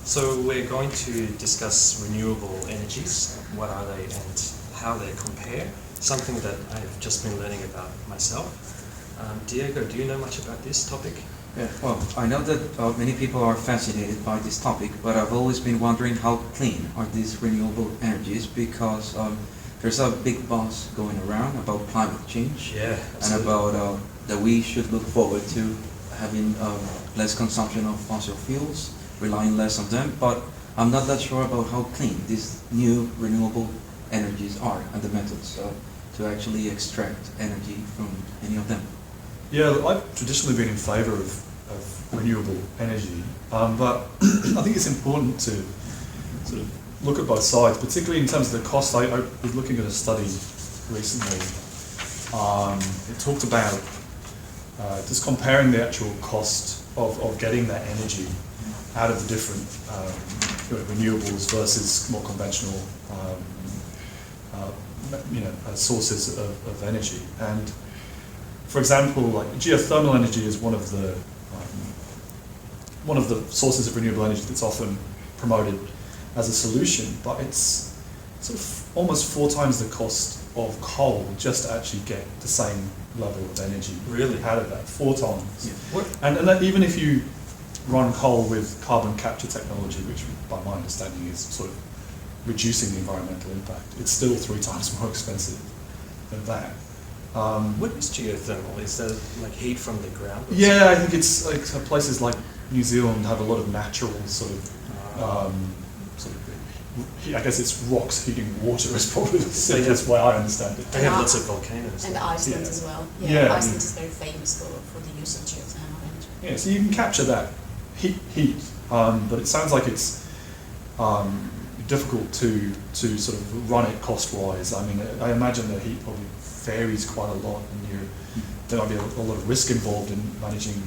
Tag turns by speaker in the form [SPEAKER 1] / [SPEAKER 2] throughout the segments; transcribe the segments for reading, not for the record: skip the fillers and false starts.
[SPEAKER 1] So we're going to discuss renewable energies, what are they and how they compare, something that I've just been learning about myself. Diego, do you know much about this topic?
[SPEAKER 2] Yeah, well, I know that many people are fascinated by this topic, but I've always been wondering how clean are these renewable energies, because there's a big buzz going around about climate change,
[SPEAKER 1] Yeah,
[SPEAKER 2] and about that we should look forward to having less consumption of fossil fuels, relying less on them, but I'm not that sure about how clean these new renewable energies are and the methods to actually extract energy from any of them.
[SPEAKER 3] Yeah, I've traditionally been in favour of renewable energy, but I think it's important to sort of look at both sides, particularly in terms of the cost. I was looking at a study recently. It talked about just comparing the actual cost of getting that energy out of the different renewables versus more conventional sources of energy. And for example, like geothermal energy is one of the sources of renewable energy that's often promoted as a solution, but it's sort of almost 4 times the cost of coal just to actually get the same level of energy
[SPEAKER 1] Really?
[SPEAKER 3] out of that, 4 times.
[SPEAKER 2] Yeah.
[SPEAKER 1] What?
[SPEAKER 3] And that even if you run coal with carbon capture technology, which by my understanding is sort of reducing the environmental impact, it's still 3 times more expensive than that.
[SPEAKER 1] What is geothermal? Is that like heat from the ground? or
[SPEAKER 3] Yeah, I think it's like places like New Zealand have a lot of natural sort of, I guess it's rocks heating water is probably the simplest way I understand it.
[SPEAKER 1] They have lots of volcanoes.
[SPEAKER 4] And Iceland as well.
[SPEAKER 3] Yeah.
[SPEAKER 4] Iceland is very famous for the use of geothermal energy.
[SPEAKER 3] Yeah, so you can capture that heat, but it sounds like it's difficult to sort of run it cost-wise. I mean, I imagine the heat probably varies quite a lot, and there might be a lot of risk involved in managing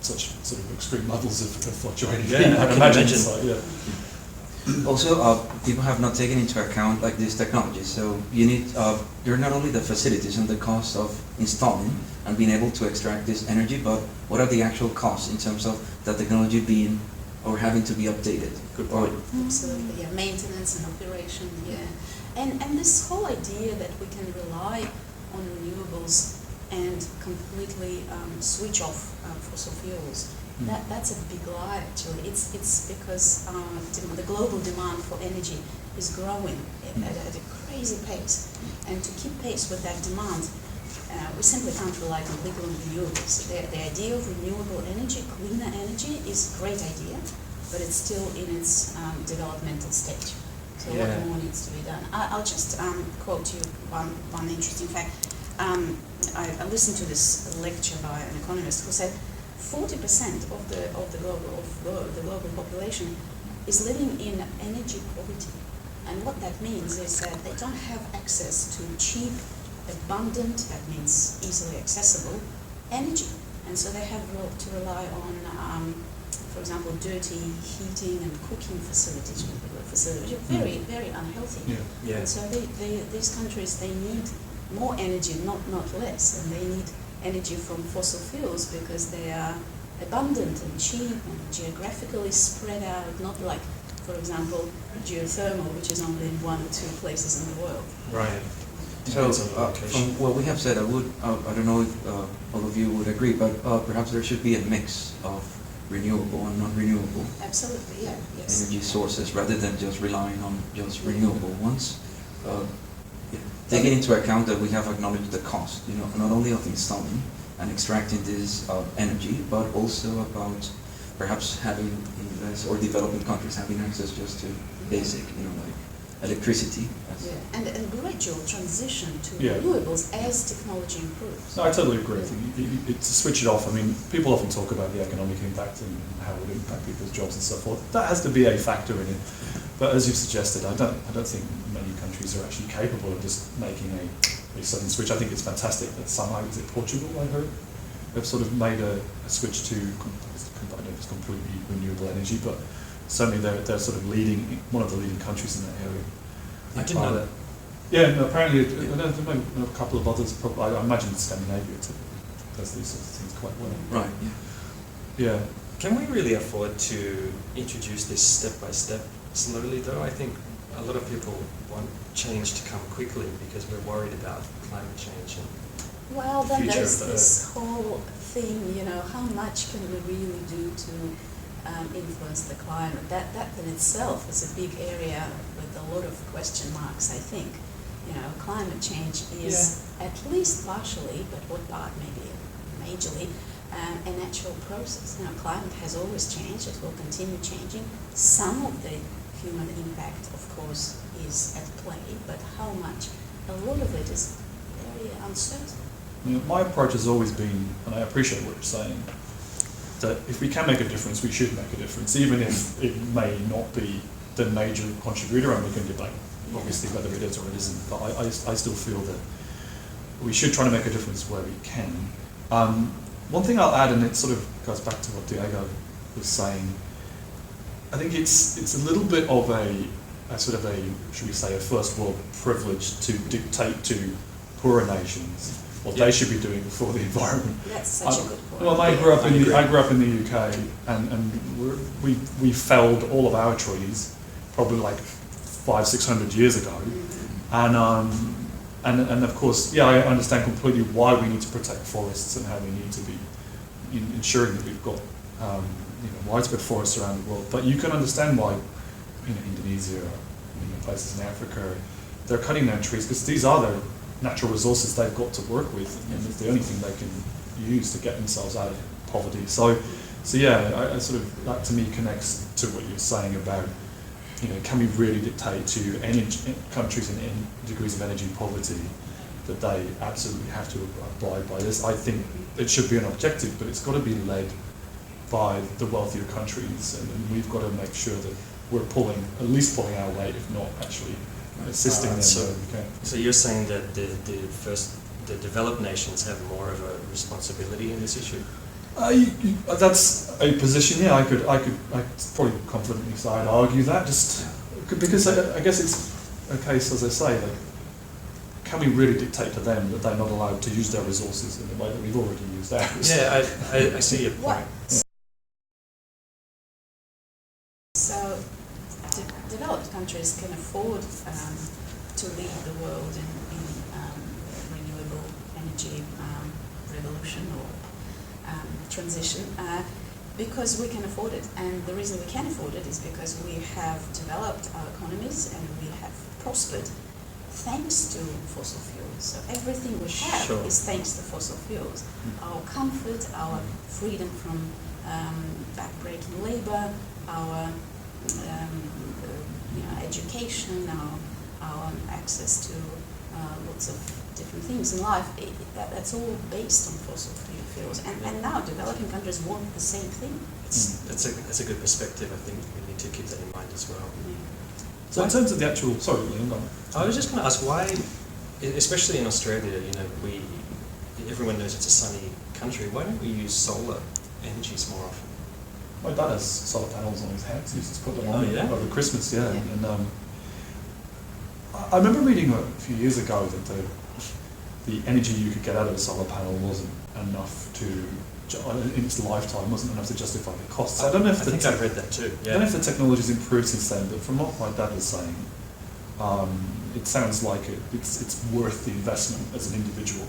[SPEAKER 3] such sort of extreme levels of fluctuating heat.
[SPEAKER 1] Yeah, I can imagine.
[SPEAKER 3] So, yeah.
[SPEAKER 2] Also, people have not taken into account like these technologies. So you need, there are not only the facilities and the cost of installing and being able to extract this energy, but what are the actual costs in terms of the technology being or having to be updated?
[SPEAKER 1] Good point.
[SPEAKER 4] Absolutely, yeah. Maintenance and operation, yeah. And this whole idea that we can rely on renewables and completely switch off fossil fuels, that's a big lie actually. It's because the global demand for energy is growing at a crazy pace, and to keep pace with that demand, we simply can't rely completely on renewables. The idea of renewable energy, cleaner energy, is a great idea, but it's still in its developmental stage. So a lot more needs to be done. I'll just quote you one interesting fact. I listened to this lecture by an economist who said 40% of the global population is living in energy poverty, and what that means is that they don't have access to cheap, abundant, that means easily accessible, energy, and so they have to rely on, for example, dirty heating and cooking facilities, which are very, very unhealthy.
[SPEAKER 1] Yeah.
[SPEAKER 4] And so these countries, they need more energy, not less, and they need energy from fossil fuels because they are abundant and cheap and geographically spread out, not like, for example, geothermal, which is only in 1 or 2 places in the world.
[SPEAKER 1] Right.
[SPEAKER 2] So,
[SPEAKER 1] Depends on the location.
[SPEAKER 2] from what we have said, I don't know if all of you would agree, but perhaps there should be a mix of renewable and non-renewable
[SPEAKER 4] Absolutely, yeah, yes.
[SPEAKER 2] energy sources rather than just relying on just renewable ones. Taking into account that we have acknowledged the cost, not only of installing and extracting this energy, but also about perhaps having or developing countries having access just to basic, like electricity.
[SPEAKER 4] Yeah. And gradual transition to
[SPEAKER 3] Yeah.
[SPEAKER 4] renewables as technology improves.
[SPEAKER 3] No, I totally agree. To switch it off, I mean, people often talk about the economic impact and how it would impact people's jobs and so forth. That has to be a factor in it. But as you've suggested, I don't think many countries are actually capable of just making a sudden switch. I think it's fantastic that somehow, is it Portugal, I heard, have sort of made a switch to, I don't know if it's completely renewable energy, but certainly they're sort of one of the leading countries in that area.
[SPEAKER 1] I didn't know that.
[SPEAKER 3] Yeah, no, apparently, there may be a couple of others, probably, I imagine Scandinavia does these sorts of things quite well.
[SPEAKER 2] Right, yeah.
[SPEAKER 3] Yeah.
[SPEAKER 1] Can we really afford to introduce this step by step slowly though? I think a lot of people want change to come quickly because we're worried about climate change and
[SPEAKER 4] Well,
[SPEAKER 1] the
[SPEAKER 4] then
[SPEAKER 1] future
[SPEAKER 4] there's
[SPEAKER 1] of the
[SPEAKER 4] this whole thing, you know, how much can we really do to influence the climate? That in itself is a big area with a lot of question marks, I think. You know, climate change is at least partially, but what part maybe majorly, a natural process. Now, climate has always changed, it will continue changing. Some of the human impact, of course, is at play, but how much? A lot of it is very uncertain.
[SPEAKER 3] You know, my approach has always been, and I appreciate what you're saying, that if we can make a difference, we should make a difference, even if it may not be the major contributor, and we can debate, obviously, whether it is or it isn't. But I still feel that we should try to make a difference where we can. One thing I'll add, and it sort of goes back to what Diego was saying, I think it's a little bit of a sort of a, should we say, a first world privilege to dictate to poorer nations what they should be doing for the environment.
[SPEAKER 4] That's such a good point.
[SPEAKER 3] Well, I grew up in the UK, and we felled all of our trees probably like 500-600 years ago, and of course, I understand completely why we need to protect forests and how we need to be ensuring that we've got widespread forests around the world. But you can understand why, Indonesia, places in Africa, they're cutting down trees because these are their natural resources they've got to work with, and it's the only thing they can use to get themselves out of poverty. So I sort of, that to me connects to what you're saying about, can we really dictate to countries in degrees of energy poverty that they absolutely have to abide by this? I think it should be an objective, but it's got to be led by the wealthier countries, and we've got to make sure that we're at least pulling our weight, if not actually assisting them where we can.
[SPEAKER 1] So you're saying that the developed nations have more of a responsibility in this issue?
[SPEAKER 3] That's a position. I could probably confidently say I'd argue that, just because I guess it's a case, as I say, like, can we really dictate to them that they're not allowed to use their resources in the way that we've already used ours?
[SPEAKER 1] Yeah, I see your point.
[SPEAKER 4] So, developed countries can afford to lead the world in renewable energy revolution or transition because we can afford it. And the reason we can afford it is because we have developed our economies and we have prospered thanks to fossil fuels. So everything we have is thanks to fossil fuels. Our comfort, our freedom from backbreaking labor, our education, our access to lots of different things in life, that's all based on fossil fuels. And now developing countries want the same thing.
[SPEAKER 1] That's a good perspective. I think we need to keep that in mind as well.
[SPEAKER 3] So in terms of the actual, sorry, Liam, go on.
[SPEAKER 1] I was just going to ask why, especially in Australia, everyone knows it's a sunny country. Why don't we use solar energies more often?
[SPEAKER 3] My dad has solar panels on his house. He used to put them on over Christmas, And I remember reading a few years ago that the energy you could get out of a solar panel wasn't enough in its lifetime, wasn't enough to justify the costs. I don't know if
[SPEAKER 1] I think I've read that too.
[SPEAKER 3] I don't know if the technology's improved since then, but from what my dad was saying, it sounds like it's worth the investment as an individual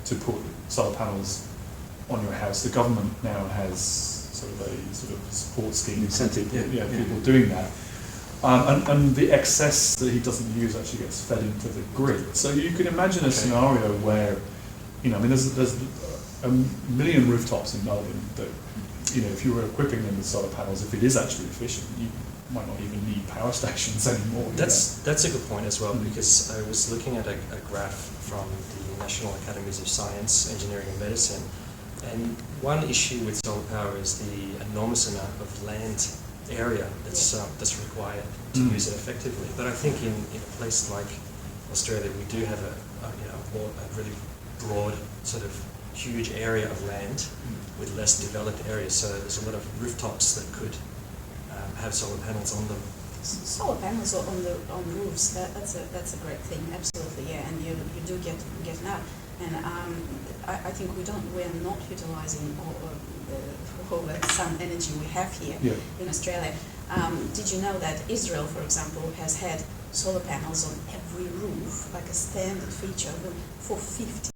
[SPEAKER 3] to put solar panels on your house. The government now has sort of support scheme,
[SPEAKER 2] incentive,
[SPEAKER 3] people doing that. And the excess that he doesn't use actually gets fed into the grid. So you can imagine a scenario where, there's a million rooftops in Melbourne that, if you were equipping them with solar panels, if it is actually efficient, you might not even need power stations anymore.
[SPEAKER 1] That's a good point as well, because I was looking at a graph from the National Academies of Science, Engineering and Medicine, and one issue with solar power is the enormous amount of land area that's required to use it effectively. But I think in a place like Australia, we do have a really broad sort of huge area of land with less developed areas. So there's a lot of rooftops that could have solar panels on them.
[SPEAKER 4] Solar panels on roofs. That's a great thing. Absolutely, and you do get now. And I think we are not utilising all the sun energy we have here in Australia. Did you know that Israel, for example, has had solar panels on every roof, like a standard feature, for 50